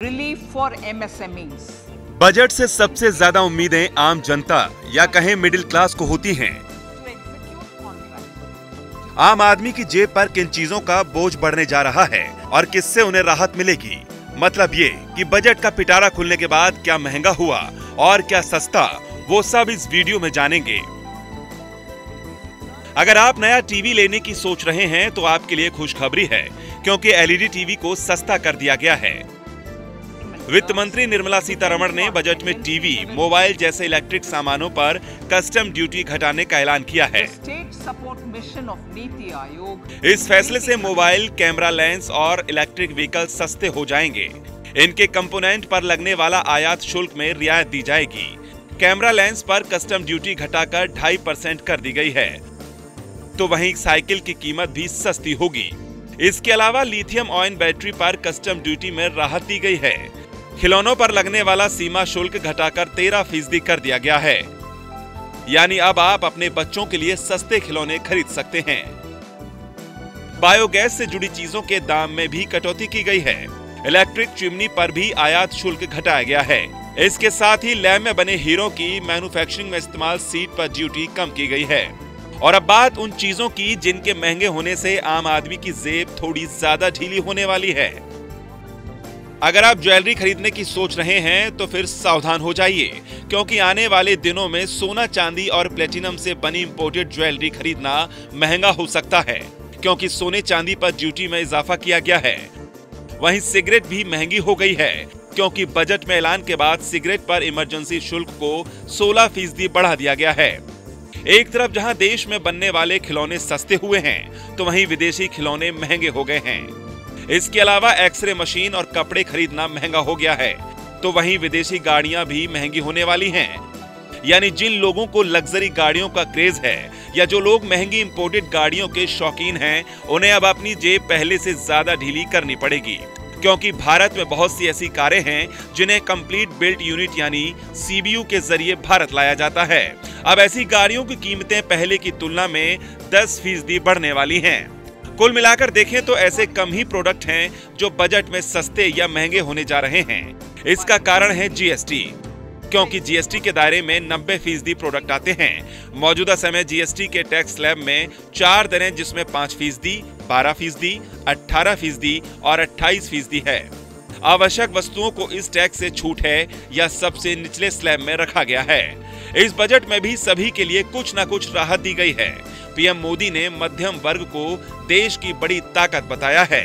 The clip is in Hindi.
Relief for MSMEs। बजट से सबसे ज्यादा उम्मीदें आम जनता या कहें मिडिल क्लास को होती हैं। आम आदमी की जेब पर किन चीजों का बोझ बढ़ने जा रहा है और किससे उन्हें राहत मिलेगी। मतलब ये कि बजट का पिटारा खुलने के बाद क्या महंगा हुआ और क्या सस्ता, वो सब इस वीडियो में जानेंगे। अगर आप नया टीवी लेने की सोच रहे हैं तो आपके लिए खुशखबरी है, क्योंकि एलईडी टीवी को सस्ता कर दिया गया है। वित्त मंत्री निर्मला सीतारमण ने बजट में टीवी, मोबाइल जैसे इलेक्ट्रिक सामानों पर कस्टम ड्यूटी घटाने का ऐलान किया है। इस फैसले से मोबाइल, कैमरा लेंस और इलेक्ट्रिक व्हीकल सस्ते हो जाएंगे। इनके कंपोनेंट पर लगने वाला आयात शुल्क में रियायत दी जाएगी। कैमरा लेंस पर कस्टम ड्यूटी घटाकर 2.5% कर दी गई है, तो वहीं साइकिल की कीमत भी सस्ती होगी। इसके अलावा लिथियम आयन बैटरी पर कस्टम ड्यूटी में राहत दी गई है। खिलौनों पर लगने वाला सीमा शुल्क घटाकर 13% कर दिया गया है। यानी अब आप अपने बच्चों के लिए सस्ते खिलौने खरीद सकते हैं। बायोगैस से जुड़ी चीजों के दाम में भी कटौती की गई है। इलेक्ट्रिक चिमनी पर भी आयात शुल्क घटाया गया है। इसके साथ ही लैब में बने हीरो की मैन्युफैक्चरिंग में इस्तेमाल सीट पर ड्यूटी कम की गई है। और अब बात उन चीजों की जिनके महंगे होने से आम आदमी की जेब थोड़ी ज्यादा ढीली होने वाली है। अगर आप ज्वेलरी खरीदने की सोच रहे हैं तो फिर सावधान हो जाइए, क्योंकि आने वाले दिनों में सोना, चांदी और प्लेटिनम से बनी इंपोर्टेड ज्वेलरी खरीदना महंगा हो सकता है, क्योंकि सोने चांदी पर ड्यूटी में इजाफा किया गया है। वहीं सिगरेट भी महंगी हो गई है, क्योंकि बजट में ऐलान के बाद सिगरेट पर इमरजेंसी शुल्क को 16% बढ़ा दिया गया है। एक तरफ जहां देश में बनने वाले खिलौने सस्ते हुए हैं, तो वहीं विदेशी खिलौने महंगे हो गए हैं। इसके अलावा एक्सरे मशीन और कपड़े खरीदना महंगा हो गया है, तो वहीं विदेशी गाड़ियां भी महंगी होने वाली हैं। यानी जिन लोगों को लग्जरी गाड़ियों का क्रेज है या जो लोग महंगी इंपोर्टेड गाड़ियों के शौकीन हैं, उन्हें अब अपनी जेब पहले से ज्यादा ढीली करनी पड़ेगी, क्योंकि भारत में बहुत सी ऐसी कारें हैं जिन्हें कंप्लीट बिल्ट यूनिट यानी सीबीयू के जरिए भारत लाया जाता है। अब ऐसी गाड़ियों की कीमतें पहले की तुलना में 10% बढ़ने वाली हैं। कुल मिलाकर देखें तो ऐसे कम ही प्रोडक्ट हैं जो बजट में सस्ते या महंगे होने जा रहे हैं। इसका कारण है जीएसटी, क्योंकि जीएसटी के दायरे में 90% प्रोडक्ट आते हैं। मौजूदा समय जीएसटी के टैक्स स्लैब में 4 दरें, जिसमें 5%, 12%, 18% और 28% है। आवश्यक वस्तुओं को इस टैक्स से छूट है या सबसे निचले स्लैब में रखा गया है। इस बजट में भी सभी के लिए कुछ न कुछ राहत दी गई है। पीएम मोदी ने मध्यम वर्ग को देश की बड़ी ताकत बताया है।